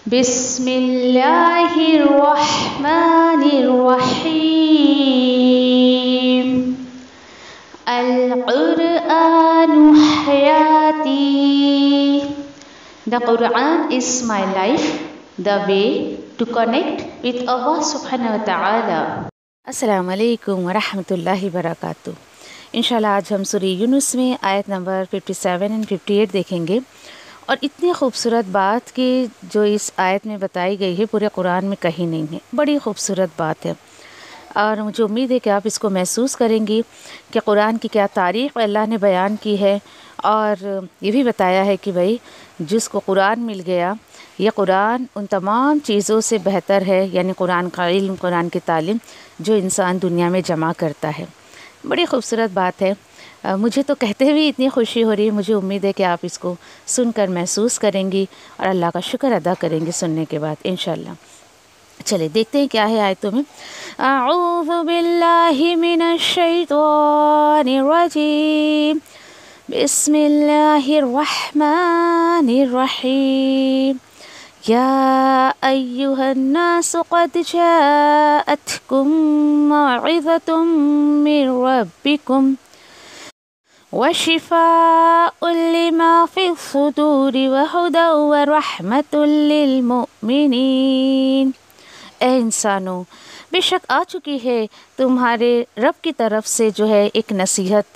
بسم اللہ الرحمن الرحیم القرآن حیاتی. The Quran is my life, the way to connect with Allah subhanahu wa ta'ala. السلام علیکم ورحمۃ اللہ وبرکاتہ. انشاءاللہ آج ہم سورہ یونس میں آیت نمبر 57 اور 58 دیکھیں گے، اور اتنی خوبصورت بات کہ جو اس آیت میں بتائی گئی ہے پورے قرآن میں کہیں نہیں ہے. بڑی خوبصورت بات ہے، اور مجھے امید ہے کہ آپ اس کو محسوس کریں گی کہ قرآن کی کیا تاریخ اللہ نے بیان کی ہے، اور یہ بھی بتایا ہے کہ بھئی جس کو قرآن مل گیا، یہ قرآن ان تمام چیزوں سے بہتر ہے، یعنی قرآن کا علم، قرآن کی تعلیم جو انسان دنیا میں جمع کرتا ہے. بڑی خوبصورت بات ہے. مجھے تو کہتے ہوئے اتنی خوشی ہو رہی ہے. مجھے امید ہے کہ آپ اس کو سن کر محسوس کریں گی اور اللہ کا شکر ادا کریں گے سننے کے بعد انشاءاللہ. چلے دیکھتے ہیں کیا ہے آیتوں میں. اعوذ باللہ من الشیطان الرجیم، بسم اللہ الرحمن الرحیم. یا ایہا الناس قد جاءتکم موعظۃ من ربکم وشفاء لما فی الصدور وہدی ورحمۃ للمؤمنین. اے انسانوں، بے شک آ چکی ہے تمہارے رب کی طرف سے جو ہے ایک نصیحت،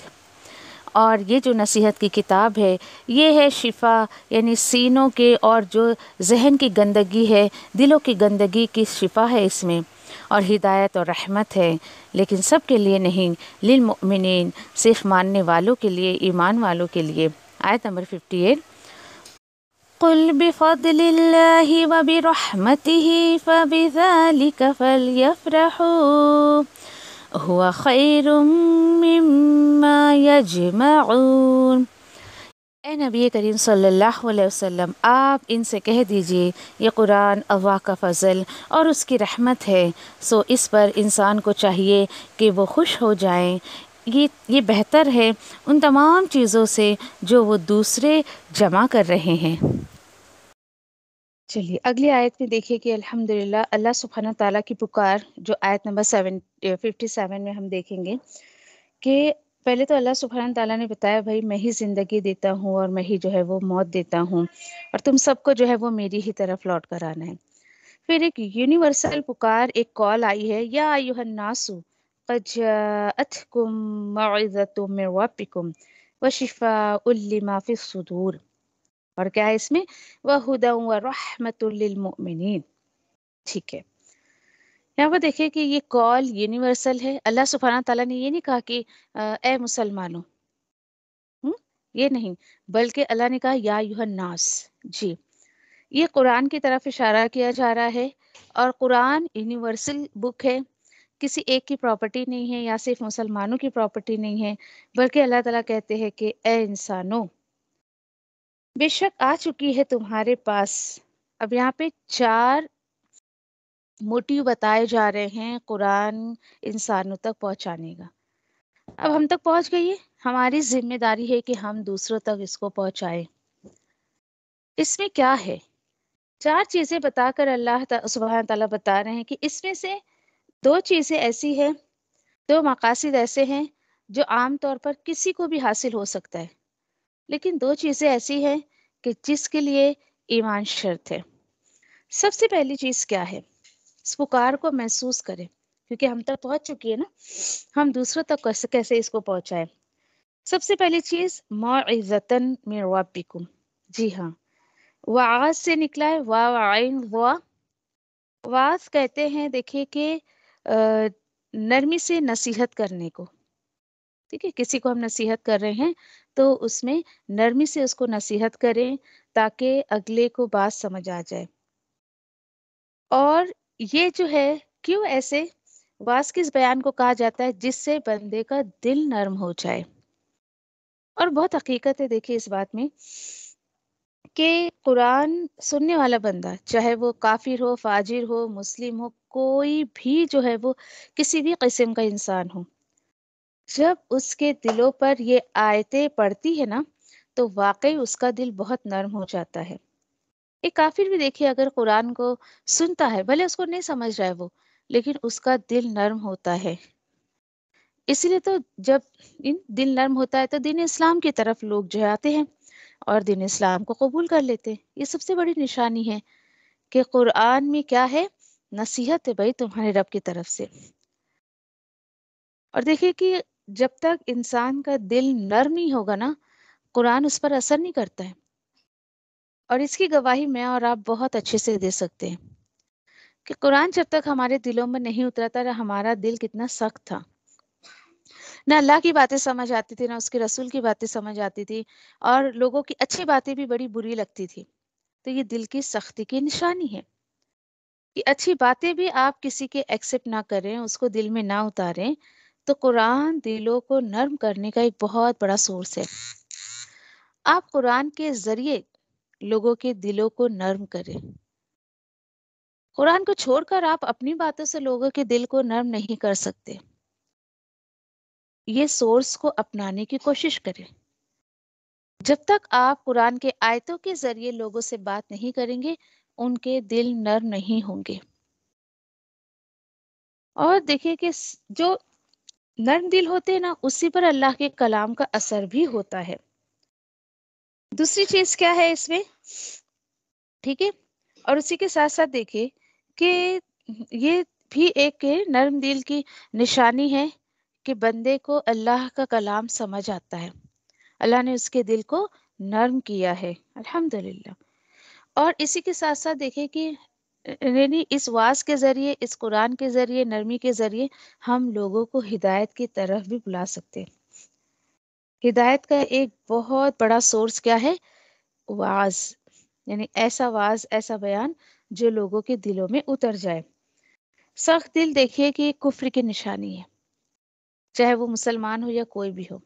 اور یہ جو نصیحت کی کتاب ہے یہ ہے شفا، یعنی سینوں کے اور جو ذہن کی گندگی ہے، دلوں کی گندگی کی شفا ہے اس میں، اور ہدایت اور رحمت ہے، لیکن سب کے لیے نہیں، للمؤمنین، صرف ماننے والوں کے لیے، ایمان والوں کے لیے. آیت نمبر 58. قل بفضل اللہ وبرحمتہ فبذلک فلیفرحوا هو خیر مما یجمعون. اے نبی کریم صلی اللہ علیہ وسلم، آپ ان سے کہہ دیجئے یہ قرآن اللہ کا فضل اور اس کی رحمت ہے، سو اس پر انسان کو چاہیے کہ وہ خوش ہو جائیں. یہ بہتر ہے ان تمام چیزوں سے جو وہ دوسرے جمع کر رہے ہیں. چلیے اگلی آیت میں دیکھیے کہ الحمدللہ اللہ سبحانہ تعالیٰ کی پکار جو آیت نمبر 57 میں ہم دیکھیں گے کہ پہلے تو اللہ سبحانہ تعالیٰ نے بتایا بھائی میں ہی زندگی دیتا ہوں اور میں ہی جو ہے وہ موت دیتا ہوں، اور تم سب کو جو ہے وہ میری ہی طرف لوٹ کر آنا ہے. پھر ایک یونیورسل پکار، ایک کال آئی ہے، یا ایھا الناس قد جاءتکم موعظۃ من ربکم وشفاء لما فی الصدور. اور کیا ہے اس میں؟ وَهُدًى وَرَحْمَةٌ لِّلْمُؤْمِنِينَ. ٹھیک ہے، یہاں پر دیکھیں کہ یہ کال یونیورسل ہے. اللہ سبحانہ تعالیٰ نے یہ نہیں کہا کہ اے مسلمانوں، یہ نہیں، بلکہ اللہ نے کہا یا ایھا الناس. جی، یہ قرآن کی طرف اشارہ کیا جا رہا ہے، اور قرآن یونیورسل بک ہے، کسی ایک کی پراپرٹی نہیں ہے یا صرف مسلمانوں کی پراپرٹی نہیں ہے، بلکہ اللہ تعالیٰ کہتے ہیں کہ اے انسانوں، بے شک آ چکی ہے تمہارے پاس. اب یہاں پہ 4 موٹیو بتائے جا رہے ہیں قرآن انسانوں تک پہنچانے کا. اب ہم تک پہنچ گئی ہے، ہماری ذمہ داری ہے کہ ہم دوسروں تک اس کو پہنچائیں. اس میں کیا ہے؟ 4 چیزیں بتا کر اللہ سبحانہ تعالیٰ بتا رہے ہیں کہ اس میں سے 2 چیزیں ایسی ہیں، 2 مقاصد ایسے ہیں جو عام طور پر کسی کو بھی حاصل ہو سکتا ہے، لیکن 2 چیزیں ایسی ہیں کہ جس کے لیے ایمان شرط ہے. سب سے پہلی چیز کیا ہے؟ اس پکار کو محسوس کریں، کیونکہ ہم تک پہنچ چکی ہے نا، ہم دوسروں تک کیسے اس کو پہنچائیں. سب سے پہلی چیز موعظۃ من ربکم. جی ہاں، وعاظ سے نکلا ہے، واو عین وا. واعظ کہتے ہیں دیکھیے کہ نرمی سے نصیحت کرنے کو. ٹھیک ہے، کسی کو ہم نصیحت کر رہے ہیں تو اس میں نرمی سے اس کو نصیحت کریں تاکہ اگلے کو بات سمجھ آ جائے. اور یہ جو ہے کیوں ایسے واعظ کس بیان کو کہا جاتا ہے؟ جس سے بندے کا دل نرم ہو جائے. اور بہت حقیقت ہے دیکھیے اس بات میں کہ قرآن سننے والا بندہ، چاہے وہ کافر ہو، فاجر ہو، مسلم ہو، کوئی بھی جو ہے وہ کسی بھی قسم کا انسان ہو، جب اس کے دلوں پر یہ آیتیں پڑھتی ہے نا تو واقعی اس کا دل بہت نرم ہو جاتا ہے. ایک کافر بھی دیکھیے اگر قرآن کو سنتا ہے، بھلے اس کو نہیں سمجھ رہا ہے وہ، لیکن اس کا دل نرم ہوتا ہے. اسی لیے تو جب دل نرم ہوتا ہے تو دین اسلام کی طرف لوگ جو ہے آتے ہیں اور دین اسلام کو قبول کر لیتے ہیں. یہ سب سے بڑی نشانی ہے کہ قرآن میں کیا ہے؟ نصیحت ہے بھائی تمہارے رب کی طرف سے. اور دیکھیے کہ جب تک انسان کا دل نرم نہیں ہوگا نا، قرآن اس پر اثر نہیں کرتا ہے. اور اس کی گواہی میں اور آپ بہت اچھے سے دے سکتے ہیں کہ قرآن جب تک ہمارے دلوں میں نہیں اترا تھا، ہمارا دل کتنا سخت تھا. نہ اللہ کی باتیں سمجھ آتی تھی، نہ اس کے رسول کی باتیں سمجھ آتی تھی، اور لوگوں کی اچھی باتیں بھی بڑی بری لگتی تھی. تو یہ دل کی سختی کی نشانی ہے کہ اچھی باتیں بھی آپ کسی کے ایکسپٹ نہ کریں، اس کو دل میں نہ اتاریں. تو قرآن دلوں کو نرم کرنے کا ایک بہت بڑا سورس ہے. آپ قرآن کے ذریعے لوگوں کے دلوں کو نرم کریں. قرآن کو چھوڑ کر آپ اپنی باتوں سے لوگوں کے دل کو نرم نہیں کر سکتے. یہ سورس کو اپنانے کی کوشش کریں. جب تک آپ قرآن کے آیتوں کے ذریعے لوگوں سے بات نہیں کریں گے، ان کے دل نرم نہیں ہوں گے. اور دیکھیے کہ جو نرم دل ہوتے ہیں نا، اسی پر اللہ کے کلام کا اثر بھی ہوتا ہے. دوسری چیز کیا ہے اس میں؟ ٹھیک ہے. اور اسی کے ساتھ ساتھ دیکھیے کہ یہ بھی ایک نرم دل کی نشانی ہے کہ بندے کو اللہ کا کلام سمجھ آتا ہے. اللہ نے اس کے دل کو نرم کیا ہے، الحمدللہ. اور اسی کے ساتھ ساتھ دیکھیں کہ یعنی اس واعظ کے ذریعے، اس قرآن کے ذریعے، نرمی کے ذریعے ہم لوگوں کو ہدایت کی طرف بھی بلا سکتے ہیں. ہدایت کا ایک بہت بڑا سورس کیا ہے؟ واعظ. یعنی ایسا واعظ، ایسا بیان جو لوگوں کے دلوں میں اتر جائے. سخت دل دیکھیے کہ کفر کی نشانی ہے، چاہے وہ مسلمان ہو یا کوئی بھی ہو.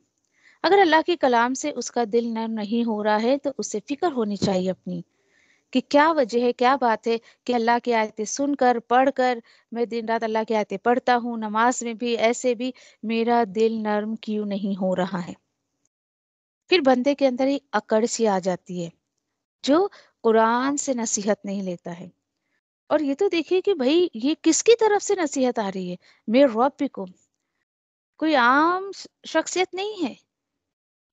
اگر اللہ کے کلام سے اس کا دل نرم نہیں ہو رہا ہے تو اسے فکر ہونی چاہیے اپنی کہ کیا وجہ ہے، کیا بات ہے کہ اللہ کی آیتیں سن کر، پڑھ کر، میں دن رات اللہ کی آیتیں پڑھتا ہوں، نماز میں بھی ایسے بھی میرا دل نرم کیوں نہیں ہو رہا ہے. پھر بندے کے اندر ایک اکڑ سی آ جاتی ہے جو قرآن سے نصیحت نہیں لیتا ہے. اور یہ تو دیکھیے کہ بھائی یہ کس کی طرف سے نصیحت آ رہی ہے؟ میرے رب کو. کوئی عام شخصیت نہیں ہے،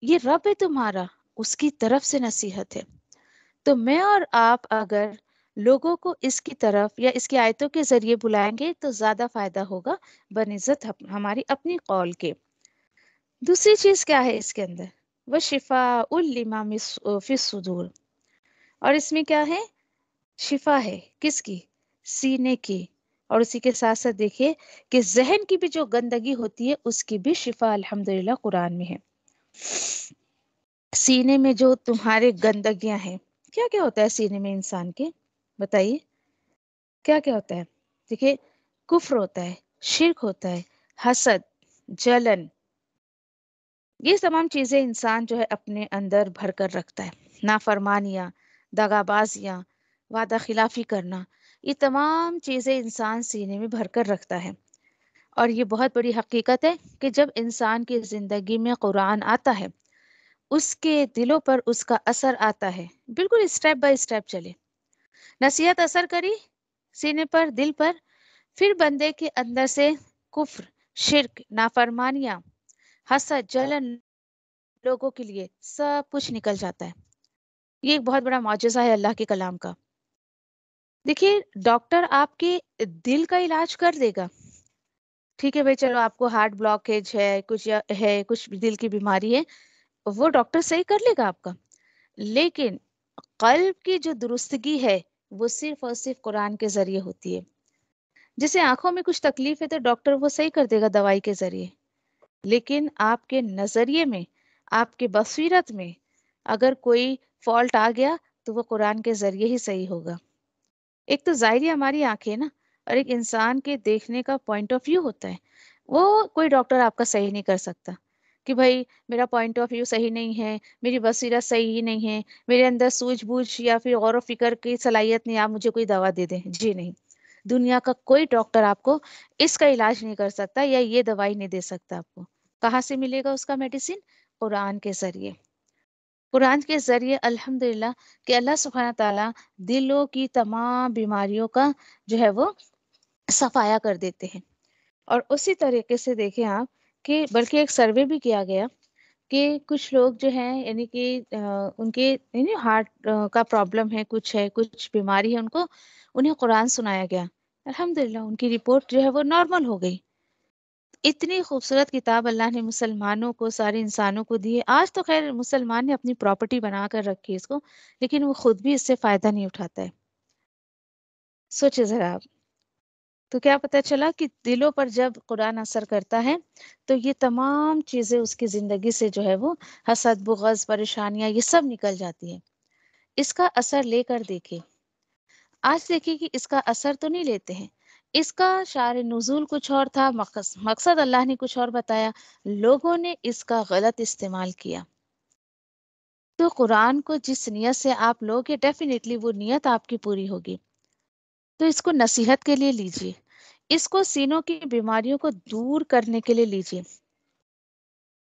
یہ رب ہے تمہارا، اس کی طرف سے نصیحت ہے. تو میں اور آپ اگر لوگوں کو اس کی طرف یا اس کی آیتوں کے ذریعے بلائیں گے تو زیادہ فائدہ ہوگا بنسبت ہماری اپنی قول کے. دوسری چیز کیا ہے اس کے اندر؟ وہ شفاء لما فی الصدور. اور اس میں کیا ہے؟ شفا ہے کس کی؟ سینے کی. اور اسی کے ساتھ ساتھ دیکھیے کہ ذہن کی بھی جو گندگی ہوتی ہے اس کی بھی شفا الحمدللہ قرآن میں ہے. سینے میں جو تمہارے گندگیاں ہیں، کیا کیا ہوتا ہے سینے میں انسان کے؟ بتائیے کیا کیا ہوتا ہے؟ دیکھیے کفر ہوتا ہے، شرک ہوتا ہے، حسد، جلن. یہ تمام چیزیں انسان جو ہے اپنے اندر بھر کر رکھتا ہے. نافرمانیاں، دغابازیاں، وعدہ خلافی کرنا، یہ تمام چیزیں انسان سینے میں بھر کر رکھتا ہے. اور یہ بہت بڑی حقیقت ہے کہ جب انسان کی زندگی میں قرآن آتا ہے، اس کے دلوں پر اس کا اثر آتا ہے. بالکل اسٹیپ بائی اسٹیپ چلے. نصیحت اثر کری سینے پر، دل پر، پھر بندے کے اندر سے کفر، شرک، نافرمانیاں، حسد، جلن، لوگوں کے لیے سب کچھ نکل جاتا ہے. یہ ایک بہت بڑا معجزہ ہے اللہ کے کلام کا. دیکھیے ڈاکٹر آپ کے دل کا علاج کر دے گا. ٹھیک ہے بھائی، چلو آپ کو ہارٹ بلاکیج ہے، کچھ دل کی بیماری ہے، وہ ڈاکٹر صحیح کر لے گا آپ کا. لیکن قلب کی جو درستگی ہے وہ صرف اور صرف قرآن کے ذریعے ہوتی ہے. جیسے آنکھوں میں کچھ تکلیف ہے تو ڈاکٹر وہ صحیح کر دے گا دوائی کے ذریعے. لیکن آپ کے نظریے میں، آپ کے بصیرت میں اگر کوئی فالٹ آ گیا تو وہ قرآن کے ذریعے ہی صحیح ہوگا. ایک تو ظاہری ہماری آنکھیں نا، اور ایک انسان کے دیکھنے کا پوائنٹ آف ویو ہوتا ہے. وہ کوئی ڈاکٹر آپ کا صحیح نہیں کر سکتا کہ بھائی میرا پوائنٹ آف ویو صحیح نہیں ہے، میری بصیرت صحیح نہیں ہے، میرے اندر سوجھ بوجھ یا پھر غور و فکر کی صلاحیت نہیں، آپ مجھے کوئی دوا دے دیں. جی نہیں، دنیا کا کوئی ڈاکٹر آپ کو اس کا علاج نہیں کر سکتا یا یہ دوائی نہیں دے سکتا آپ کو. کہاں سے ملے گا اس کا میڈیسن؟ قرآن کے ذریعے. قرآن کے ذریعے الحمدللہ کہ اللہ سبحانہ تعالیٰ دلوں کی تمام بیماریوں کا جو ہے وہ صفایا کر دیتے ہیں۔ اور اسی طریقے سے دیکھیں آپ کہ بلکہ ایک سروے بھی کیا گیا کہ کچھ لوگ جو ہیں یعنی کہ ان کے یعنی ہارٹ کا پرابلم ہے، کچھ بیماری ہے ان کو، انہیں قرآن سنایا گیا، الحمدللہ ان کی رپورٹ جو ہے وہ نارمل ہو گئی۔ اتنی خوبصورت کتاب اللہ نے مسلمانوں کو، سارے انسانوں کو دی ہے۔ آج تو خیر مسلمان نے اپنی پراپرٹی بنا کر رکھی ہے اس کو، لیکن وہ خود بھی اس سے فائدہ نہیں اٹھاتا ہے۔ سوچے ذرا آپ، تو کیا پتہ چلا کہ دلوں پر جب قرآن اثر کرتا ہے تو یہ تمام چیزیں اس کی زندگی سے جو ہے وہ حسد، بغض، پریشانیاں یہ سب نکل جاتی ہیں۔ اس کا اثر لے کر دیکھیں، آج دیکھیں کہ اس کا اثر تو نہیں لیتے ہیں۔ اس کا شار نزول کچھ اور تھا، مقصد اللہ نے کچھ اور بتایا، لوگوں نے اس کا غلط استعمال کیا۔ تو قرآن کو جس نیت سے آپ لوگے ڈیفینیٹلی وہ نیت آپ کی پوری ہوگی۔ تو اس کو نصیحت کے لیے لیجئے، اس کو سینوں کی بیماریوں کو دور کرنے کے لیے لیجئے،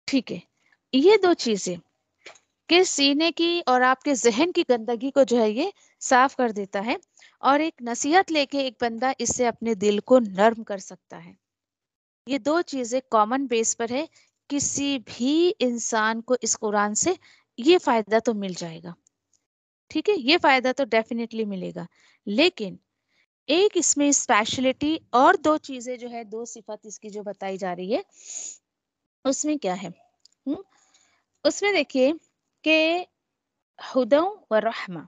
ٹھیک ہے؟ یہ دو چیزیں کہ سینے کی اور آپ کے ذہن کی گندگی کو جو ہے یہ صاف کر دیتا ہے، اور ایک نصیحت لے کے ایک بندہ اس سے اپنے دل کو نرم کر سکتا ہے۔ یہ دو چیزیں کامن بیس پر ہے، کسی بھی انسان کو اس قرآن سے یہ فائدہ تو مل جائے گا، ٹھیک ہے؟ یہ فائدہ تو ڈیفینیٹلی ملے گا، لیکن ایک اس میں اسپیشلٹی اور دو چیزیں جو ہے، دو صفت اس کی جو بتائی جا رہی ہے، اس میں کیا ہے؟ اس میں دیکھیے کہ ہدی و رحمہ،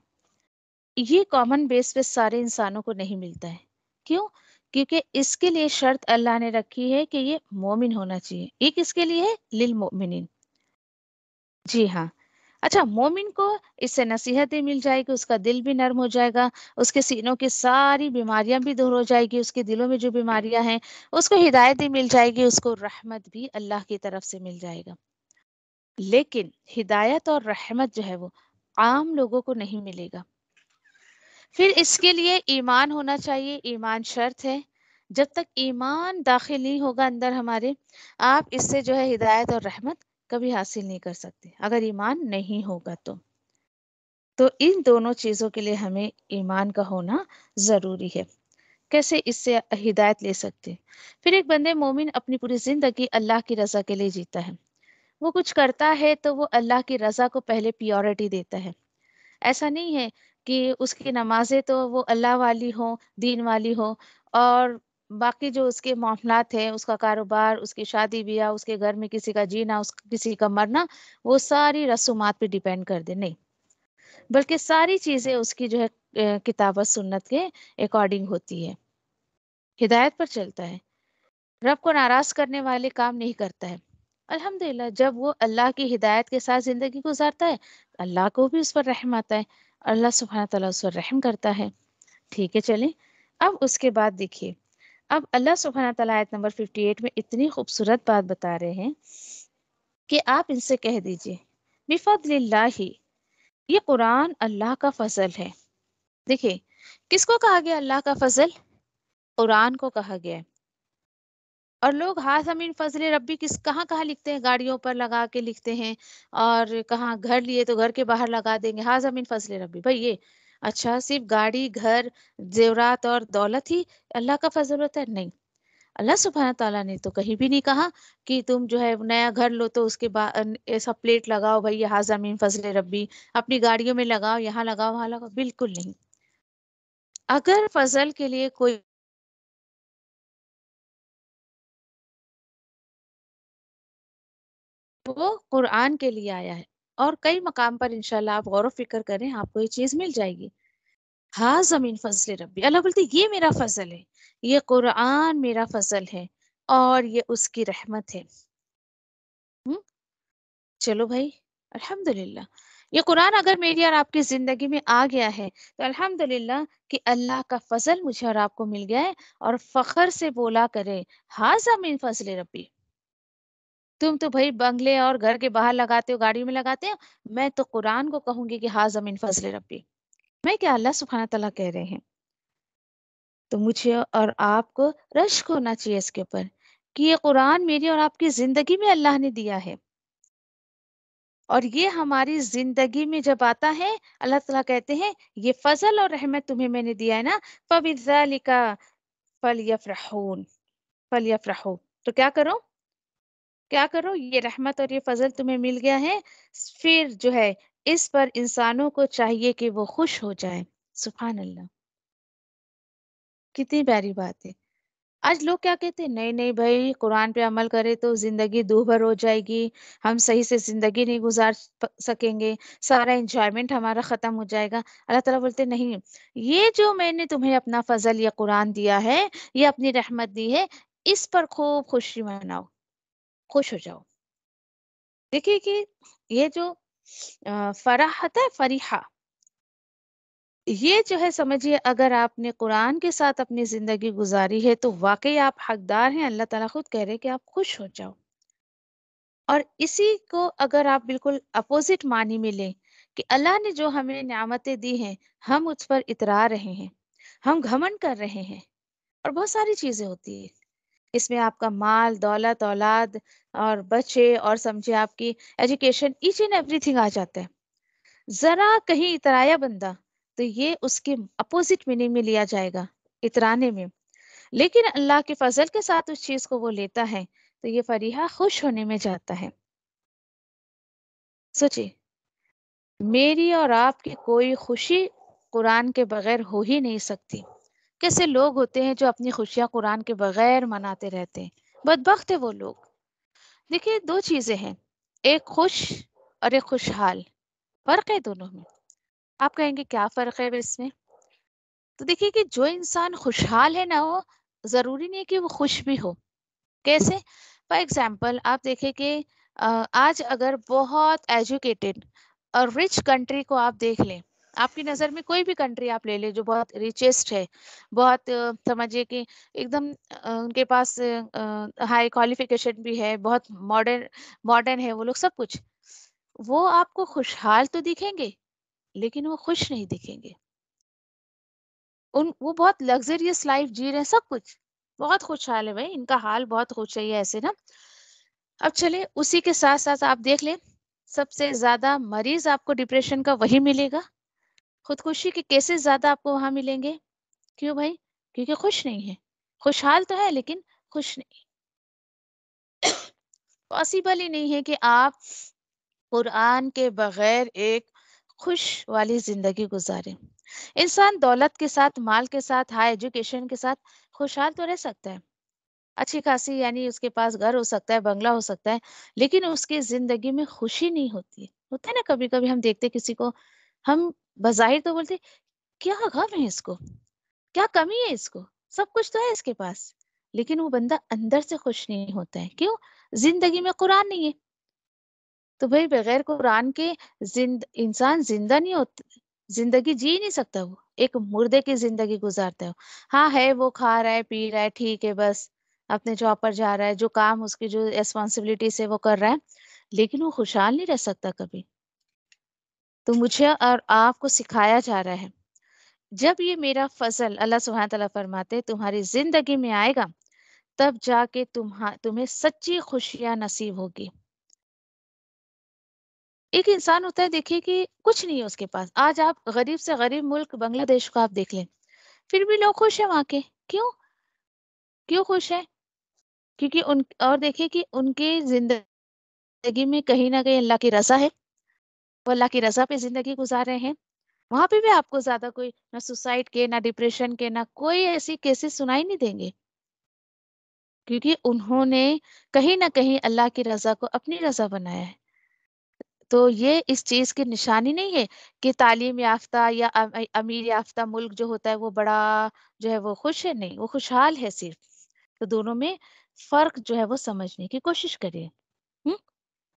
یہ کامن بیس پہ سارے انسانوں کو نہیں ملتا ہے۔ کیوں؟ کیونکہ اس کے لیے شرط اللہ نے رکھی ہے کہ یہ مومن ہونا چاہیے۔ ایک اس کے لیے ہے للمؤمنین، جی ہاں۔ اچھا، مومن کو اس سے نصیحت بھی مل جائے گی، اس کا دل بھی نرم ہو جائے گا، اس کے سینوں کی ساری بیماریاں بھی دور ہو جائے گی، اس کے دلوں میں جو بیماریاں ہیں اس کو ہدایت بھی مل جائے گی، اس کو رحمت بھی اللہ کی طرف سے مل جائے گا۔ لیکن ہدایت اور رحمت جو ہے وہ عام لوگوں کو نہیں ملے گا۔ پھر اس کے لیے ایمان ہونا چاہیے، ایمان شرط ہے۔ جب تک ایمان داخل نہیں ہوگا اندر ہمارے، آپ اس سے جو ہے ہدایت اور رحمت کبھی حاصل نہیں کر سکتے، اگر ایمان نہیں ہوگا تو ان دونوں چیزوں کے لیے ہمیں ایمان کا ہونا ضروری ہے۔ کیسے اس سے ہدایت لے سکتے؟ پھر ایک بندے مومن اپنی پوری زندگی اللہ کی رضا کے لیے جیتا ہے، وہ کچھ کرتا ہے تو وہ اللہ کی رضا کو پہلے پیورٹی دیتا ہے۔ ایسا نہیں ہے کہ اس کی نمازیں تو وہ اللہ والی ہوں، دین والی ہوں، اور باقی جو اس کے معاملات ہیں، اس کا کاروبار، اس کی شادی بیاہ، اس کے گھر میں کسی کا جینا، کسی کا مرنا، وہ ساری رسومات پہ ڈیپینڈ کر دے، نہیں، بلکہ ساری چیزیں اس کی جو ہے کتاب و سنت کے اکارڈنگ ہوتی ہے، ہدایت پر چلتا ہے، رب کو ناراض کرنے والے کام نہیں کرتا ہے۔ الحمدللہ جب وہ اللہ کی ہدایت کے ساتھ زندگی گزارتا ہے، اللہ کو بھی اس پر رحم آتا ہے، اللہ سبحانہ تعالیٰ اس پر رحم کرتا ہے، ٹھیک ہے؟ چلیں اب اس کے بعد دیکھیے، اب اللہ سبحانہ تعالیٰ آیت نمبر 58 میں اتنی خوبصورت بات بتا رہے ہیں کہ آپ ان سے کہہ دیجئے بفضل اللہ، یہ قرآن اللہ کا فضل ہے۔ دیکھیں کس کو کہا گیا اللہ کا فضل؟ قرآن کو کہا گیا ہے۔ اور لوگ ہاذا من فضل ربی کہاں کہاں لکھتے ہیں، گاڑیوں پر لگا کے لکھتے ہیں، اور کہاں گھر لیے تو گھر کے باہر لگا دیں گے ہاذا من فضل ربی۔ بھائی یہ اچھا صرف گاڑی، گھر، زیورات اور دولت ہی اللہ کا فضل ہوتا ہے؟ نہیں، اللہ سبحانہ تعالیٰ نے تو کہیں بھی نہیں کہا کہ تم جو ہے نیا گھر لو تو اس کے بعد ایسا پلیٹ لگاؤ بھائی یہ ہاذا من فضل ربی، اپنی گاڑیوں میں لگاؤ، یہاں لگاؤ، وہاں لگاؤ، بالکل نہیں۔ اگر فضل کے لیے کوئی وہ قرآن کے لیے آیا ہے، اور کئی مقام پر انشاءاللہ آپ غور و فکر کریں، آپ کو یہ چیز مل جائے گی۔ ہاں زمین فضل ربی، اللہ بولتے یہ میرا فضل ہے، یہ قرآن میرا فضل ہے، اور یہ اس کی رحمت ہے۔ ہم؟ چلو بھائی، الحمدللہ یہ قرآن اگر میری اور آپ کی زندگی میں آ گیا ہے تو الحمدللہ کہ اللہ کا فضل مجھے اور آپ کو مل گیا ہے، اور فخر سے بولا کرے ہاں زمین فضل ربی۔ تم تو بھائی بنگلے اور گھر کے باہر لگاتے ہو، گاڑی میں لگاتے ہو، میں تو قرآن کو کہوں گی کہ ہاں زمین فضل ربی، میں کیا اللہ سبحانہ تعالیٰ کہہ رہے ہیں۔ تو مجھے اور آپ کو رشک ہونا چاہیے اس کے اوپر کہ یہ قرآن میری اور آپ کی زندگی میں اللہ نے دیا ہے، اور یہ ہماری زندگی میں جب آتا ہے اللہ تعالیٰ کہتے ہیں یہ فضل اور رحمت تمہیں میں نے دیا ہے نا، فَبِذَلِكَ فَلْيَفْرَحُونَ فَلْيَفْرَحُوا، تو کیا کرو، یہ رحمت اور یہ فضل تمہیں مل گیا ہے، پھر جو ہے اس پر انسانوں کو چاہیے کہ وہ خوش ہو جائیں۔ سبحان اللہ، کتنی پیاری بات ہے۔ آج لوگ کیا کہتے ہیں، نہیں نہیں بھائی قرآن پہ عمل کرے تو زندگی دوبھر ہو جائے گی، ہم صحیح سے زندگی نہیں گزار سکیں گے، سارا انجوائمنٹ ہمارا ختم ہو جائے گا۔ اللہ تعالیٰ بولتے نہیں، یہ جو میں نے تمہیں اپنا فضل یا قرآن دیا ہے، یہ اپنی رحمت دی ہے، اس پر خوب خوشی مناؤ، خوش ہو جاؤ۔ دیکھیے کہ یہ جو فراحت ہے، فریحہ، یہ جو ہے سمجھیے اگر آپ نے قرآن کے ساتھ اپنی زندگی گزاری ہے تو واقعی آپ حقدار ہیں، اللہ تعالیٰ خود کہہ رہے کہ آپ خوش ہو جاؤ۔ اور اسی کو اگر آپ بالکل اپوزٹ معنی میں لیں کہ اللہ نے جو ہمیں نعمتیں دی ہیں ہم اس پر اترا رہے ہیں، ہم گھمنڈ کر رہے ہیں، اور بہت ساری چیزیں ہوتی ہیں اس میں، آپ کا مال، دولت، اولاد اور بچے، اور سمجھے آپ کی education, each and everything آ جاتا ہے۔ ذرا کہیں اترایا بندہ تو یہ اس کے اپوزٹ میننگ میں لیا جائے گا اترانے میں، لیکن اللہ کے فضل کے ساتھ اس چیز کو وہ لیتا ہے تو یہ فریحہ خوش ہونے میں جاتا ہے۔ سوچے میری اور آپ کی کوئی خوشی قرآن کے بغیر ہو ہی نہیں سکتی۔ کیسے لوگ ہوتے ہیں جو اپنی خوشیاں قرآن کے بغیر مناتے رہتے ہیں، بدبخت ہے وہ لوگ۔ دیکھیے دو چیزیں ہیں، ایک خوش اور ایک خوشحال، فرق ہے دونوں میں۔ آپ کہیں گے کیا فرق ہے اس میں؟ تو دیکھیے کہ جو انسان خوشحال ہے نا، وہ ضروری نہیں کہ وہ خوش بھی ہو۔ کیسے؟ فار ایگزامپل آپ دیکھیں کہ آج اگر بہت ایجوکیٹڈ اور رچ کنٹری کو آپ دیکھ لیں، آپ کی نظر میں کوئی بھی کنٹری آپ لے لیں جو بہت ریچسٹ ہے، بہت سمجھیے کہ ایک دم ان کے پاس ہائی کوالیفیکیشن بھی ہے، بہت ماڈرن ہے وہ لوگ، سب کچھ، وہ آپ کو خوشحال تو دکھیں گے لیکن وہ خوش نہیں دکھیں گے۔ وہ بہت لگزریس لائف جی رہے ہیں، سب کچھ بہت خوشحال ہے، بھائی ان کا حال بہت خوش ہے ایسے نا۔ اب چلے اسی کے ساتھ ساتھ آپ دیکھ لیں، سب سے زیادہ مریض آپ کو ڈپریشن کا وہی ملے گا، خودکشی کے کیسز زیادہ آپ کو وہاں ملیں گے۔ کیوں بھائی؟ کیونکہ خوش نہیں ہے، خوشحال تو ہے لیکن خوش نہیں۔ پاسبل ہی نہیں ہے کہ آپ قرآن کے بغیر ایک خوش والی زندگی گزاریں۔ انسان دولت کے ساتھ، مال کے ساتھ، ہائی ایجوکیشن کے ساتھ خوشحال تو رہ سکتا ہے، اچھی خاصی یعنی اس کے پاس گھر ہو سکتا ہے، بنگلہ ہو سکتا ہے، لیکن اس کی زندگی میں خوشی نہیں ہوتی ہے۔ ہوتا ہے نا کبھی کبھی ہم دیکھتے کسی کو، ہم بظاہر تو بولتے کیا غم ہے اس کو، کیا کمی ہے اس کو، سب کچھ تو ہے اس کے پاس، لیکن وہ بندہ اندر سے خوش نہیں ہوتا ہے۔ کیوں؟ زندگی میں قرآن نہیں ہے۔ تو بھائی بغیر قرآن کے انسان زندہ نہیں ہوتا، زندگی جی نہیں سکتا، وہ ایک مردے کی زندگی گزارتا ہے۔ ہاں ہے وہ کھا رہا ہے، پی رہا ہے، ٹھیک ہے، بس اپنے جاب پر جا رہا ہے، جو کام اس کی جو ریسپانسبلٹی سے وہ کر رہا ہے، لیکن وہ خوشحال نہیں رہ سکتا کبھی۔ تو مجھے اور آپ کو سکھایا جا رہا ہے، جب یہ میرا فضل اللہ سبحانہ تعالیٰ فرماتے تمہاری زندگی میں آئے گا، تب جا کے تمہیں سچی خوشیاں نصیب ہوگی۔ ایک انسان ہوتا ہے دیکھیے کہ کچھ نہیں ہے اس کے پاس، آج آپ غریب سے غریب ملک بنگلہ دیش کو آپ دیکھ لیں، پھر بھی لوگ خوش ہیں وہاں کے۔ کیوں خوش ہیں؟ کیونکہ اور دیکھیے کہ ان کی زندگی میں کہیں نہ کہیں اللہ کی رضا ہے، وہ اللہ کی رضا پہ زندگی گزار رہے ہیں۔ وہاں پہ بھی آپ کو زیادہ کوئی نہ سوسائڈ کے، نہ ڈپریشن کے، نہ کوئی ایسی کیسز سنائی نہیں دیں گے، کیونکہ انہوں نے کہیں نہ کہیں اللہ کی رضا کو اپنی رضا بنایا ہے۔ تو یہ اس چیز کی نشانی نہیں ہے کہ تعلیم یافتہ یا امیر یافتہ ملک جو ہوتا ہے وہ بڑا جو ہے وہ خوش ہے، نہیں، وہ خوشحال ہے صرف۔ تو دونوں میں فرق جو ہے وہ سمجھنے کی کوشش کریں۔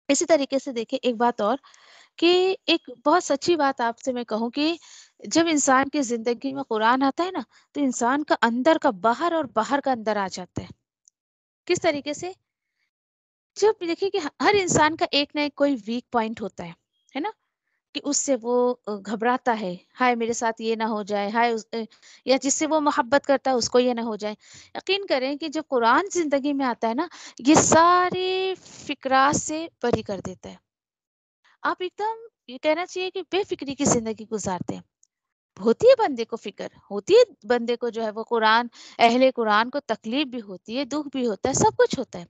اسی طریقے سے دیکھیں ایک بات اور، کہ ایک بہت سچی بات آپ سے میں کہوں کہ جب انسان کی زندگی میں قرآن آتا ہے نا، تو انسان کا اندر کا باہر اور باہر کا اندر آ جاتا ہے۔ کس طریقے سے؟ جب دیکھیے کہ ہر انسان کا ایک نہ ایک کوئی ویک پوائنٹ ہوتا ہے نا، کہ اس سے وہ گھبراتا ہے، ہائے میرے ساتھ یہ نہ ہو جائے، ہائے یا جس سے وہ محبت کرتا ہے اس کو یہ نہ ہو جائے۔ یقین کریں کہ جب قرآن زندگی میں آتا ہے نا، یہ سارے فکرات سے بری کر دیتا ہے۔ آپ ایک دم یہ کہنا چاہیے کہ بے فکری کی زندگی گزارتے ہیں. ہوتی ہے بندے کو فکر، ہوتی ہے بندے کو جو ہے وہ قرآن، اہل قرآن کو تکلیف بھی ہوتی ہے، دکھ بھی ہوتا ہے، سب کچھ ہوتا ہے،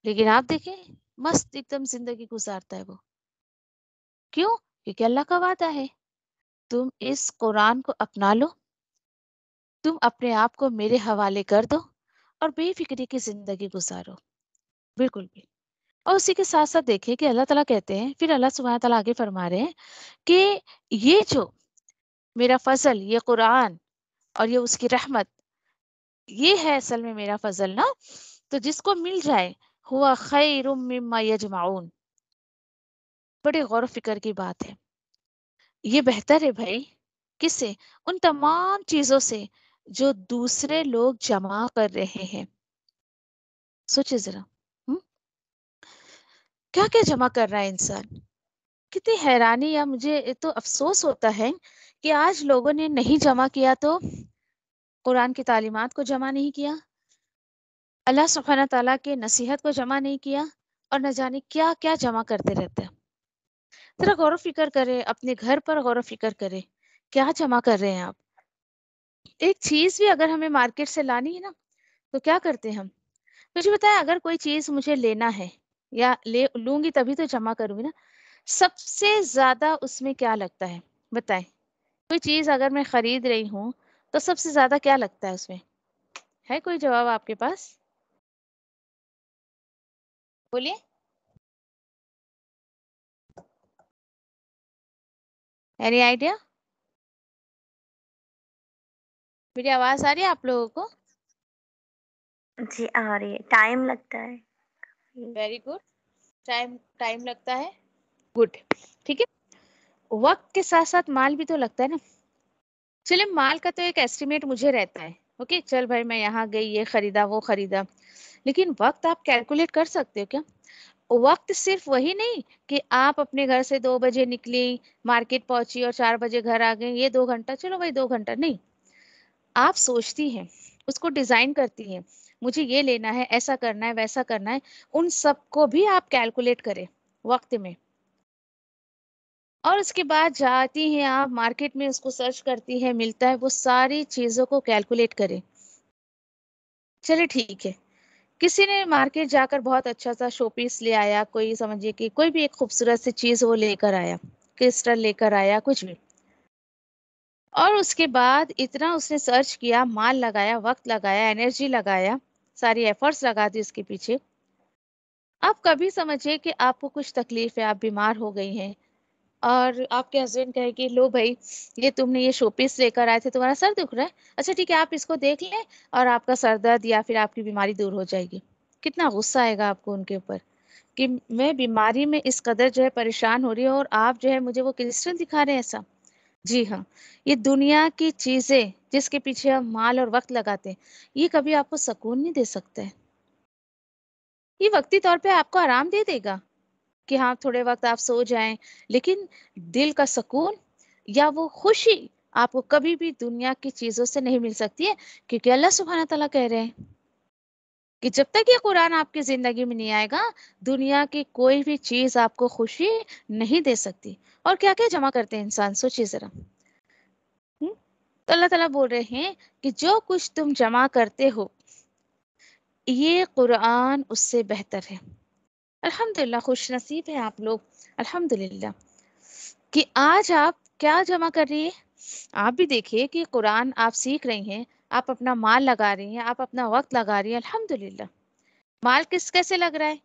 لیکن آپ دیکھیں مست ایک دم زندگی گزارتا ہے وہ. کیوں؟ کیونکہ اللہ کا وعدہ ہے، تم اس قرآن کو اپنا لو، تم اپنے آپ کو میرے حوالے کر دو اور بے فکری کی زندگی گزارو. بالکل بھی. اور اسی کے ساتھ ساتھ دیکھیں کہ اللہ تعالیٰ کہتے ہیں، پھر اللہ سبحانہ تعالیٰ آگے فرما رہے ہیں کہ یہ جو میرا فضل، یہ قرآن اور یہ اس کی رحمت، یہ ہے اصل میں میرا فضل نا، تو جس کو مل جائے ہوا خیر مما یجمعون. بڑے غور و فکر کی بات ہے. یہ بہتر ہے بھائی کس سے؟ ان تمام چیزوں سے جو دوسرے لوگ جمع کر رہے ہیں. سوچے ذرا، کیا کیا جمع کر رہا ہے انسان. کتنی حیرانی یا مجھے تو افسوس ہوتا ہے کہ آج لوگوں نے نہیں جمع کیا، تو قرآن کی تعلیمات کو جمع نہیں کیا، اللہ سبحانہ تعالیٰ کے نصیحت کو جمع نہیں کیا، اور نہ جانے کیا کیا جمع کرتے رہتے ہیں. ذرا غور و فکر کرے، اپنے گھر پر غور و فکر کرے، کیا جمع کر رہے ہیں آپ. ایک چیز بھی اگر ہمیں مارکیٹ سے لانی ہے نا، تو کیا کرتے ہیں ہم. مجھے بتائیں، اگر کوئی چیز مجھے لینا ہے یا لوں گی تبھی تو جمع کروں گی نا، سب سے زیادہ اس میں کیا لگتا ہے بتائیں. کوئی چیز اگر میں خرید رہی ہوں تو سب سے زیادہ کیا لگتا ہے اس میں؟ ہے کوئی جواب آپ کے پاس؟ بولیے. Any idea? میری آواز آ رہی ہے آپ لوگوں کو؟ جی آ رہی ہے. ٹائم لگتا ہے. Very good. ٹائم لگتا ہے. گڈ. ٹھیک ہے. وقت کے ساتھ ساتھ مال بھی تو لگتا ہے نا. چلے مال کا تو ایک ایسٹیمیٹ مجھے رہتا ہے، اوکے چل بھائی میں یہاں گئی، یہ خریدا وہ خریدا، لیکن وقت آپ کیلکولیٹ کر سکتے ہو کیا؟ وقت صرف وہی نہیں کہ آپ اپنے گھر سے 2 بجے نکلی، مارکیٹ پہنچی اور 4 بجے گھر آ گئے، یہ 2 گھنٹہ، چلو بھائی 2 گھنٹہ نہیں. آپ سوچتی ہیں، اس کو ڈیزائن کرتی ہیں، مجھے یہ لینا ہے، ایسا کرنا ہے، ویسا کرنا ہے، ان سب کو بھی آپ کیلکولیٹ کریں وقت میں. اور اس کے بعد جاتی ہیں آپ مارکیٹ میں، اس کو سرچ کرتی ہے، ملتا ہے، وہ ساری چیزوں کو کیلکولیٹ کریں. چلے ٹھیک ہے، کسی نے مارکیٹ جا کر بہت اچھا سا شو پیس لے آیا، کوئی سمجھے کہ کوئی بھی ایک خوبصورت سی چیز وہ لے کر آیا، کرسٹل لے کر آیا، کچھ بھی، اور اس کے بعد اتنا اس نے سرچ کیا، مال لگایا، وقت لگایا، انرجی لگایا، ساری ایفرٹس لگا دی اس کے پیچھے. آپ کبھی سمجھے کہ آپ کو کچھ تکلیف ہے، آپ بیمار ہو گئی ہیں، اور آپ کے ہسبینڈ کہے کہ لو بھائی یہ تم نے یہ شو پیس لے کر آئے تھے، تمہارا سر دکھ رہا ہے، اچھا ٹھیک ہے آپ اس کو دیکھ لیں اور آپ کا سر درد یا پھر آپ کی بیماری دور ہو جائے گی. کتنا غصہ آئے گا آپ کو ان کے اوپر کہ میں بیماری میں اس قدر جو ہے پریشان ہو رہی ہوں اور آپ جو ہے مجھے وہ کرسٹل دکھا رہے ہیں ایسا. جی ہاں، یہ دنیا کی چیزیں جس کے پیچھے ہم مال اور وقت لگاتے ہیں، یہ کبھی آپ کو سکون نہیں دے سکتے. یہ وقتی طور پہ آپ کو آرام دے دے گا کہ ہاں تھوڑے وقت آپ سو جائیں، لیکن دل کا سکون یا وہ خوشی آپ کو کبھی بھی دنیا کی چیزوں سے نہیں مل سکتی ہے، کیونکہ اللہ سبحانہ تعالیٰ کہہ رہے ہیں کہ جب تک یہ قرآن آپ کی زندگی میں نہیں آئے گا، دنیا کی کوئی بھی چیز آپ کو خوشی نہیں دے سکتی. اور کیا کیا جمع کرتے ہیں انسان، سوچیے ذرا. تو اللہ تعالیٰ بول رہے ہیں کہ جو کچھ تم جمع کرتے ہو یہ قرآن اس سے بہتر ہے. الحمدللہ، خوش نصیب ہیں آپ لوگ، الحمدللہ کہ آج آپ کیا جمع کر رہی ہیں. آپ بھی دیکھیے کہ قرآن آپ سیکھ رہی ہیں، آپ اپنا مال لگا رہی ہیں، آپ اپنا وقت لگا رہی ہیں، الحمدللہ. مال کیسے لگ رہا ہے؟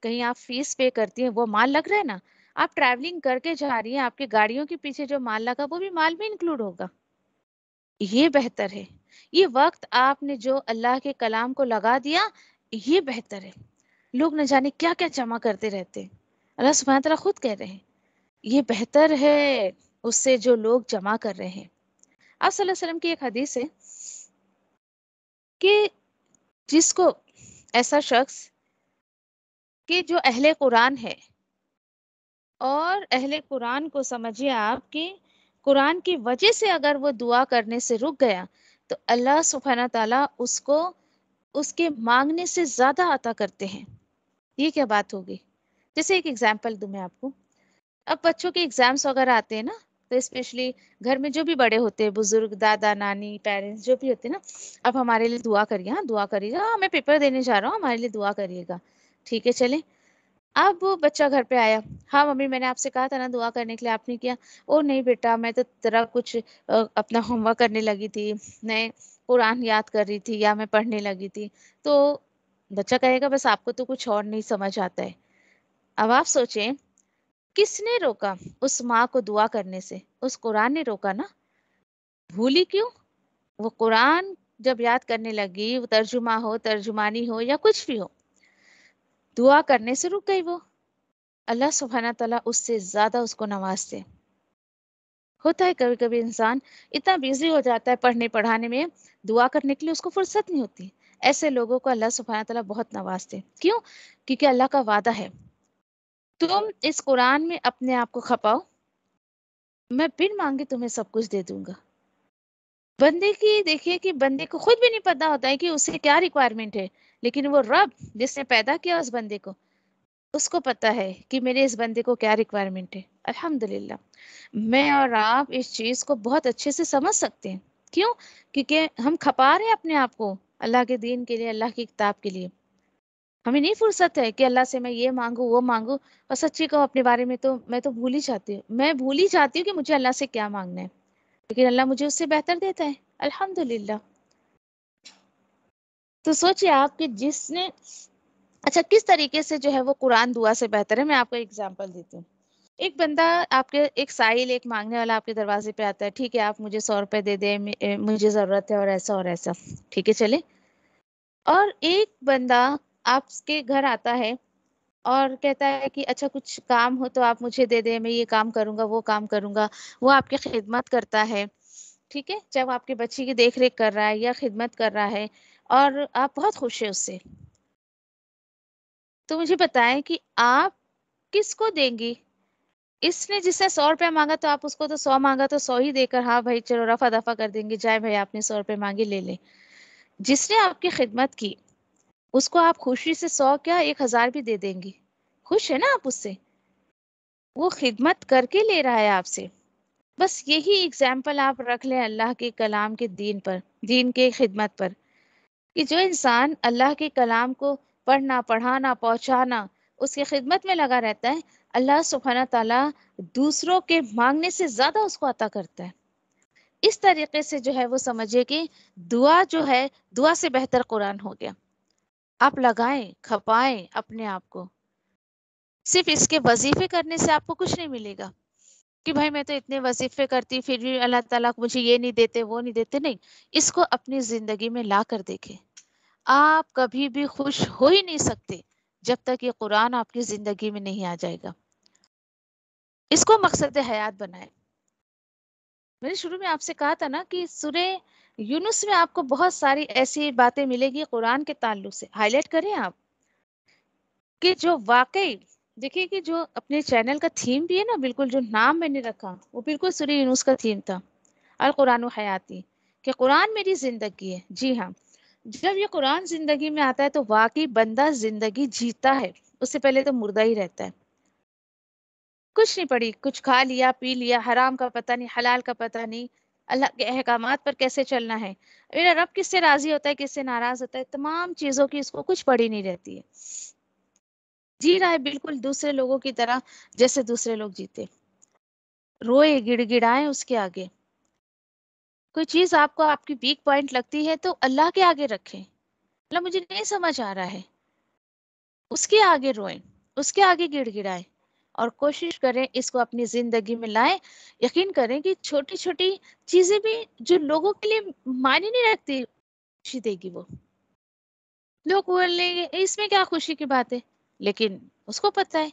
کہیں آپ فیس پے کرتی ہیں وہ مال لگ رہا ہے نا، آپ ٹریولنگ کر کے جا رہی ہیں، آپ کی گاڑیوں کے پیچھے جو مال لگا وہ بھی مال میں انکلوڈ ہوگا. یہ بہتر ہے. یہ وقت آپ نے جو اللہ کے کلام کو لگا دیا، یہ بہتر ہے. لوگ نہ جانے کیا کیا جمع کرتے رہتے ہیں. اللہ سبحانہ تعالیٰ خود کہہ رہے ہیں یہ بہتر ہے اس سے جو لوگ جمع کر رہے ہیں. آپ صلی اللہ علیہ وسلم کی ایک حدیث ہے کہ جس کو ایسا شخص کہ جو اہل قرآن ہے، اور اہل قرآن کو سمجھیے آپ کہ قرآن کی وجہ سے اگر وہ دعا کرنے سے رک گیا تو اللہ سبحانہ تعالیٰ اس کو اس کے مانگنے سے زیادہ عطا کرتے ہیں. یہ کیا بات ہوگی؟ جیسے ایک ایگزامپل دوں میں آپ کو. اب بچوں کے ایگزامس وغیرہ آتے ہیں نا، تو اسپیشلی گھر میں جو بھی بڑے ہوتے ہیں، بزرگ، دادا نانی، پیرنٹس جو بھی ہوتے ہیں نا، اب ہمارے لیے دعا کریے، ہاں دعا کریے گا، ہاں میں پیپر دینے جا رہا ہوں، ہمارے لیے دعا کریے گا. ٹھیک ہے چلیں. اب وہ بچہ گھر پہ آیا، ہاں ممی میں نے آپ سے کہا تھا نا دعا کرنے کے لیے، آپ نے کیا؟ او نہیں بیٹا، میں تو تیرا کچھ اپنا ہوم ورک کرنے لگی تھی، میں قرآن یاد کر رہی تھی، یا میں پڑھنے لگی تھی. تو بچہ کہے گا بس آپ کو تو کچھ اور نہیں سمجھ آتا ہے. اب آپ سوچیں کس نے روکا اس ماں کو دعا کرنے سے؟ اس قرآن نے روکا نا. بھولی کیوں؟ وہ قرآن جب یاد کرنے لگی، وہ ترجمہ ہو، ترجمانی ہو، یا کچھ بھی ہو، دعا کرنے سے رک گئی وہ. اللہ سبحانہ تعالیٰ اس سے زیادہ اس کو نوازتے. ہوتا ہے کبھی کبھی انسان اتنا بیزی ہو جاتا ہے پڑھنے پڑھانے میں، دعا کرنے کے لیے اس کو فرصت نہیں ہوتی. ایسے لوگوں کو اللہ سبحانہ تعالیٰ بہت نوازتے. کیوں؟ کیونکہ اللہ کا وعدہ ہے، تم اس قرآن میں اپنے آپ کو کھپاؤ، میں بن مانگے تمہیں سب کچھ دے دوں گا. بندے کی دیکھیے کہ بندے کو خود بھی نہیں پتا ہوتا ہے کہ اسے کیا ریکوائرمنٹ ہے، لیکن وہ رب جس نے پیدا کیا اس بندے کو، اس کو پتا ہے کہ میرے اس بندے کو کیا ریکوائرمنٹ ہے. الحمدللہ میں اور آپ اس چیز کو بہت اچھے سے سمجھ سکتے ہیں. کیوں؟ کیونکہ ہم کھپا رہے ہیں اپنے آپ کو اللہ کے دین کے لیے، اللہ کی کتاب کے لیے. ہمیں نہیں فرصت ہے کہ اللہ سے میں یہ مانگوں وہ مانگوں. اور سچی کہو اپنے بارے میں تو میں تو بھول ہی جاتی ہوں، میں بھول ہی جاتی ہوں کہ مجھے اللہ سے کیا مانگنا ہے، لیکن اللہ مجھے اس سے بہتر دیتا ہے. الحمدللہ. تو سوچئے آپ کہ جس نے اچھا کس طریقے سے جو ہے وہ قرآن دعا سے بہتر ہے. میں آپ کو ایگزامپل دیتی ہوں. ایک بندہ آپ کے، ایک سائل، ایک مانگنے والا آپ کے دروازے پہ آتا ہے. ٹھیک ہے آپ مجھے 100 روپے دے دیں، مجھے ضرورت ہے اور ایسا اور ایسا. ٹھیک ہے چلے. اور ایک بندہ آپ کے گھر آتا ہے اور کہتا ہے کہ اچھا کچھ کام ہو تو آپ مجھے دے دیں، میں یہ کام کروں گا وہ کام کروں گا. وہ آپ کی خدمت کرتا ہے. ٹھیک ہے، چاہے وہ آپ کے بچے کی دیکھ ریکھ کر رہا ہے یا خدمت کر رہا ہے، اور آپ بہت خوش ہیں اس سے. تو مجھے بتائیں کہ آپ کس کو دیں گی؟ اس نے جس نے 100 روپے مانگا تو آپ اس کو تو 100 مانگا تو 100 ہی دے کر ہاں بھائی چلو رفع دفع کر دیں گے، جائے بھائی آپ نے 100 روپے مانگے لے لیں. جس نے آپ کی خدمت کی اس کو آپ خوشی سے 100 کیا 1000 بھی دے دیں گی. خوش ہے نا آپ اس سے، وہ خدمت کر کے لے رہا ہے آپ سے. بس یہی اگزامپل آپ رکھ لیں اللہ کے کلام کے دین پر، دین کے خدمت پر، کہ جو انسان اللہ کے کلام کو پڑھنا، پڑھانا، پہنچانا، اس کی خدمت میں لگا رہتا ہے، اللہ سبحانہ تعالیٰ دوسروں کے مانگنے سے زیادہ اس کو عطا کرتا ہے. اس طریقے سے جو ہے وہ سمجھے کہ دعا جو ہے، دعا سے بہتر قرآن ہو گیا. آپ لگائیں، کھپائیں اپنے آپ کو. صرف اس کے وظیفے کرنے سے آپ کو کچھ نہیں ملے گا کہ بھائی میں تو اتنے وظیفے کرتی پھر بھی اللہ تعالیٰ مجھے یہ نہیں دیتے وہ نہیں دیتے. نہیں، اس کو اپنی زندگی میں لا کر دیکھیں. آپ کبھی بھی خوش ہو ہی نہیں سکتے جب تک یہ قرآن آپ کی زندگی میں نہیں آ جائے گا. اس کو مقصد حیات بنائیں. میں نے شروع میں آپ سے کہا تھا نا کہ سورہ یونس میں آپ کو بہت ساری ایسی باتیں ملے گی قرآن کے تعلق سے. ہائی لائٹ کریں آپ کہ جو واقعی دیکھیے کہ جو اپنے چینل کا تھیم بھی ہے نا، بالکل جو نام میں نے رکھا وہ بالکل سورہ یونس کا تھیم تھا، القرآن و حیاتی، کہ قرآن میری زندگی ہے. جی ہاں، جب یہ قرآن زندگی میں آتا ہے تو واقعی بندہ زندگی جیتا ہے. اس سے پہلے تو مردہ ہی رہتا ہے. کچھ نہیں پڑی، کچھ کھا لیا پی لیا، حرام کا پتہ نہیں، حلال کا پتہ نہیں، اللہ کے احکامات پر کیسے چلنا ہے، میرا رب کس سے راضی ہوتا ہے کس سے ناراض ہوتا ہے، تمام چیزوں کی اس کو کچھ پڑی نہیں رہتی ہے. جی رہا ہے بالکل دوسرے لوگوں کی طرح جیسے دوسرے لوگ جیتے. روئے گڑ گڑائیں اس کے آگے. کوئی چیز آپ کو آپ کی ویک پوائنٹ لگتی ہے تو اللہ کے آگے رکھیں. اللہ مجھے نہیں سمجھ آ رہا ہے، اس کے آگے روئیں، اس کے آگے گڑ گڑائیں، اور کوشش کریں اس کو اپنی زندگی میں لائیں. یقین کریں کہ چھوٹی چھوٹی چیزیں بھی جو لوگوں کے لیے معنی نہیں رکھتی، خوشی دے گی. وہ لوگ بولیں گے اس میں کیا خوشی کی بات ہے، لیکن اس کو پتہ ہے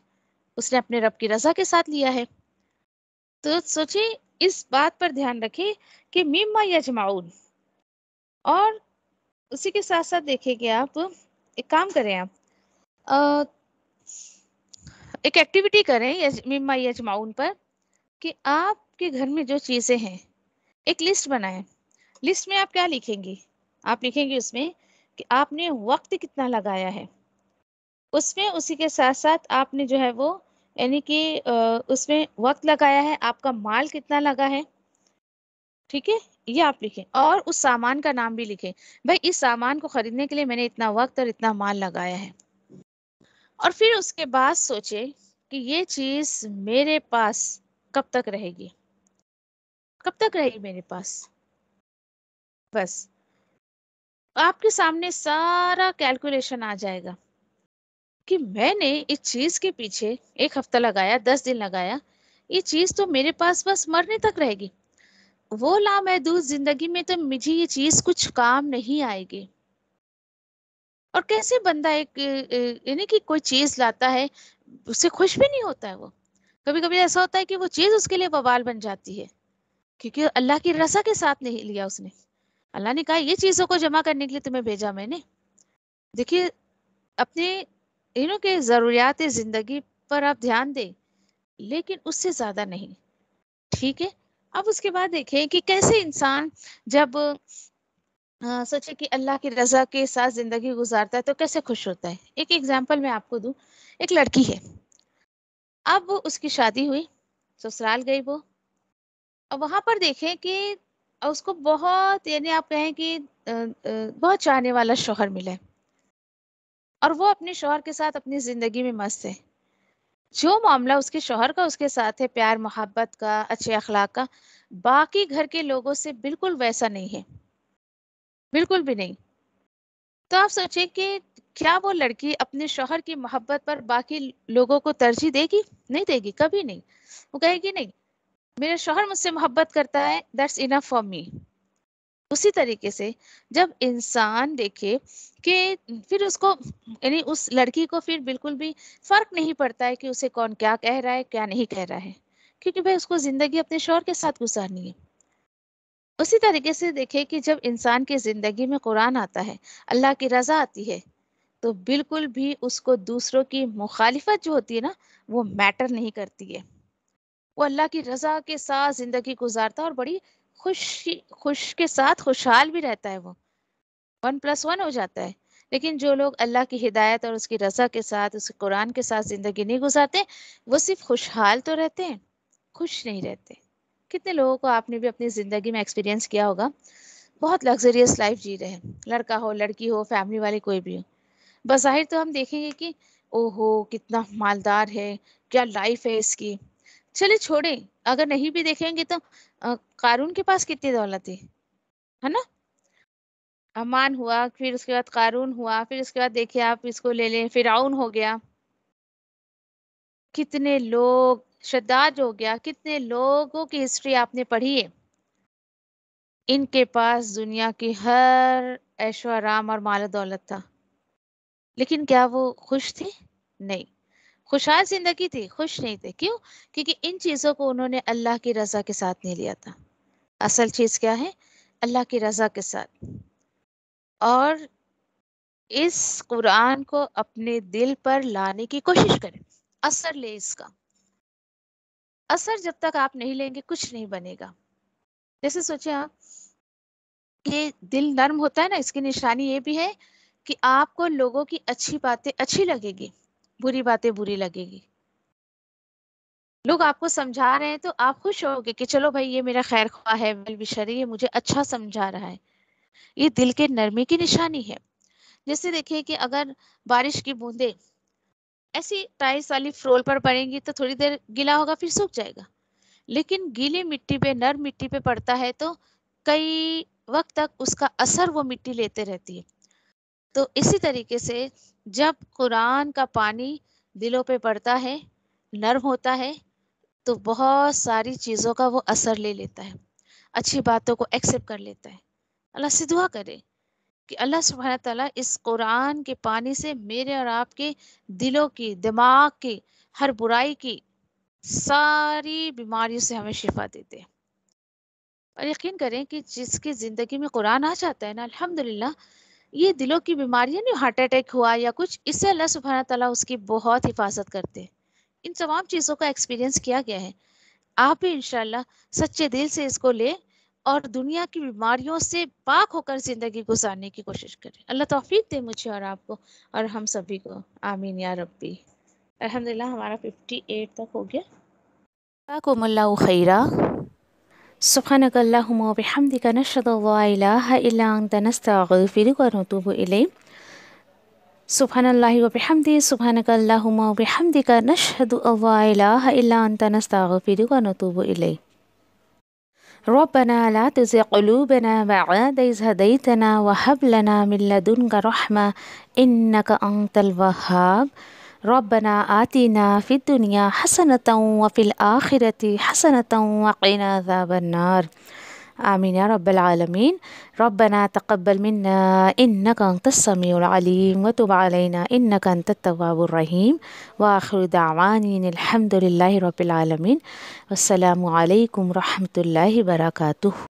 اس نے اپنے رب کی رضا کے ساتھ لیا ہے. تو سوچیں اس بات پر دھیان رکھیں کہ مما یجمعون. اور اسی کے ساتھ ساتھ دیکھیں کہ آپ ایک کام کریں، آپ ایک ایکٹیویٹی کریں مما یجمعون پر، کہ آپ کے گھر میں جو چیزیں ہیں ایک لسٹ بنائیں. لسٹ میں آپ کیا لکھیں گی؟ آپ لکھیں گے اس میں کہ آپ نے وقت کتنا لگایا ہے، اس میں اسی کے ساتھ ساتھ آپ نے جو ہے وہ یعنی کہ اس میں وقت لگایا ہے، آپ کا مال کتنا لگا ہے، ٹھیک ہے، یہ آپ لکھیں، اور اس سامان کا نام بھی لکھیں، بھائی اس سامان کو خریدنے کے لیے میں نے اتنا وقت اور اتنا مال لگایا ہے۔ اور پھر اس کے بعد سوچے کہ یہ چیز میرے پاس کب تک رہے گی، کب تک رہے گی میرے پاس۔ بس آپ کے سامنے سارا کیلکولیشن آ جائے گا کہ میں نے اس چیز کے پیچھے 1 ہفتہ لگایا، 10 دن لگایا، یہ چیز تو میرے پاس بس مرنے تک رہے گی، وہ لامحدود زندگی میں تو مجھے یہ چیز کچھ کام نہیں آئے گی۔ اور کیسے بندہ ایک یعنی کہ کوئی چیز لاتا ہے، اس سے خوش بھی نہیں ہوتا ہے، وہ کبھی کبھی ایسا ہوتا ہے کہ وہ چیز اس کے لیے وبال بن جاتی ہے، کیونکہ اللہ کی رضا کے ساتھ نہیں لیا اس نے۔ اللہ نے کہا یہ چیزوں کو جمع کرنے کے لیے تمہیں بھیجا میں نے۔ دیکھیے اپنے کے ضروریات زندگی پر آپ دھیان دیں، لیکن اس سے زیادہ نہیں، ٹھیک ہے۔ اب اس کے بعد دیکھیں کہ کیسے انسان جب سوچے کہ اللہ کی رضا کے ساتھ زندگی گزارتا ہے تو کیسے خوش ہوتا ہے۔ ایک ایگزامپل میں آپ کو دوں، ایک لڑکی ہے، اب اس کی شادی ہوئی، سسرال گئی وہ، اب وہاں پر دیکھیں کہ اس کو بہت یعنی آپ کہیں کہ بہت چاہنے والا شوہر ملا ہے، اور وہ اپنے شوہر کے ساتھ اپنی زندگی میں مست ہے، جو معاملہ اس کے شوہر کا اس کے ساتھ ہے، پیار محبت کا، اچھے اخلاق کا، باقی گھر کے لوگوں سے بالکل ویسا نہیں ہے، بالکل بھی نہیں۔ تو آپ سوچیں کہ کیا وہ لڑکی اپنے شوہر کی محبت پر باقی لوگوں کو ترجیح دے گی؟ نہیں دے گی، کبھی نہیں۔ وہ کہے گی نہیں، میرا شوہر مجھ سے محبت کرتا ہے، دیٹس انف فار می۔ اسی طریقے سے جب انسان دیکھے کہ پھر اس کو یعنی اس لڑکی کو پھر بالکل بھی فرق نہیں پڑتا ہے کہ اسے کون کیا کہہ رہا ہے کیا نہیں کہہ رہا ہے، کیونکہ بھائی اس کو زندگی اپنے شوہر کے ساتھ گزارنی ہے۔ اسی طریقے سے دیکھے کہ جب انسان کی زندگی میں قرآن آتا ہے، اللہ کی رضا آتی ہے، تو بالکل بھی اس کو دوسروں کی مخالفت جو ہوتی ہے نا، وہ میٹر نہیں کرتی ہے۔ وہ اللہ کی رضا کے ساتھ زندگی گزارتا ہے اور بڑی خوش کے ساتھ خوشحال بھی رہتا ہے، وہ 1+1 ہو جاتا ہے۔ لیکن جو لوگ اللہ کی ہدایت اور اس کی رضا کے ساتھ، اس قرآن کے ساتھ زندگی نہیں گزارتے، وہ صرف خوشحال تو رہتے ہیں، خوش نہیں رہتے۔ کتنے لوگوں کو آپ نے بھی اپنی زندگی میں ایکسپیرینس کیا ہوگا، بہت لگزریس لائف جی رہے ہیں، لڑکا ہو لڑکی ہو فیملی والے کوئی بھی ہو، بظاہر تو ہم دیکھیں گے کہ او ہو کتنا مالدار ہے، کیا لائف ہے اس کی، چلے چھوڑیں، اگر نہیں بھی دیکھیں گے تو قارون کے پاس کتنی دولت ہے نا، امان ہوا، پھر اس کے بعد قارون ہوا، پھر اس کے بعد دیکھیں آپ اس کو لے لیں فرعون ہو گیا، کتنے لوگ، شداد ہو گیا، کتنے لوگوں کی ہسٹری آپ نے پڑھی ہے، ان کے پاس دنیا کی ہر عیش و آرام اور مال و دولت تھا، لیکن کیا وہ خوش تھے؟ نہیں، خوشحال زندگی تھی، خوش نہیں تھے۔ کیوں؟ کیونکہ ان چیزوں کو انہوں نے اللہ کی رضا کے ساتھ نہیں لیا تھا۔ اصل چیز کیا ہے؟ اللہ کی رضا کے ساتھ۔ اور اس قرآن کو اپنے دل پر لانے کی کوشش کریں، اثر لے اس کا، اثر جب تک آپ نہیں لیں گے کچھ نہیں بنے گا۔ جیسے سوچیں آپ کہ دل نرم ہوتا ہے نا، اس کی نشانی یہ بھی ہے کہ آپ کو لوگوں کی اچھی باتیں اچھی لگے گی، بری باتیں بری لگے گی۔ لوگ آپ کو سمجھا رہے ہیں تو آپ خوش ہوگے کہ چلو بھائی یہ میرا خیر خواہ ہے، ویل وشر ہے، یہ مجھے اچھا سمجھا رہا ہے، یہ دل کے نرمی کی نشانی ہے۔ جیسے دیکھیے کہ اگر بارش کی بوندیں ایسی ٹائلس والی فلور پر پڑیں گی تو تھوڑی دیر گیلا ہوگا پھر سوکھ جائے گا، لیکن گیلی مٹی پہ، نرم مٹی پہ پڑتا ہے تو کئی وقت تک اس کا اثر وہ مٹی لیتے رہتی ہے۔ تو اسی طریقے سے جب قرآن کا پانی دلوں پہ پڑتا ہے، نرم ہوتا ہے، تو بہت ساری چیزوں کا وہ اثر لے لیتا ہے، اچھی باتوں کو ایکسیپٹ کر لیتا ہے۔ اللہ سے دعا کرے کہ اللہ سبحانہ تعالیٰ اس قرآن کے پانی سے میرے اور آپ کے دلوں کی، دماغ کی، ہر برائی کی، ساری بیماریوں سے ہمیں شفا دیتے ہیں۔ اور یقین کریں کہ جس کی زندگی میں قرآن آ جاتا ہے نا، الحمدللہ، یہ دلوں کی بیماریاں نہیں، ہارٹ اٹیک ہوا یا کچھ، اس سے اللہ سبحانہ تعالیٰ اس کی بہت حفاظت کرتے ہیں۔ ان تمام چیزوں کا ایکسپیرینس کیا گیا ہے۔ آپ بھی انشاءاللہ سچے دل سے اس کو لیں اور دنیا کی بیماریوں سے پاک ہو کر زندگی گزارنے کی کوشش کریں۔ اللہ توفیق دے مجھے اور آپ کو اور ہم سبھی کو، آمین یا ربی۔ الحمدللہ ہمارا 58 تک ہو گیا. جزاکم اللہ خیرا. سبحانک اللہم و بحمدک نشہد ان لا الہ الا انت نستغفرک و نتوب الیک. سبحان اللہ و بحمدہ سبحانک اللہم و بحمدک نشہد ان لا الہ الا انت نستغفرک و نتوب الیک. ربنا لا تزغ قلوبنا بعد إذ هديتنا وهب لنا من لدنك رحمة إنك أنت الوهاب. ربنا آتنا في الدنيا حسنة وفي الآخرة حسنة وقنا عذاب النار. آمين يا رب العالمين. ربنا تقبل منا إنك أنت السميع العليم وتب علينا إنك أنت التواب الرحيم. وآخر دعوانا الحمد لله رب العالمين. والسلام عليكم ورحمة الله وبركاته.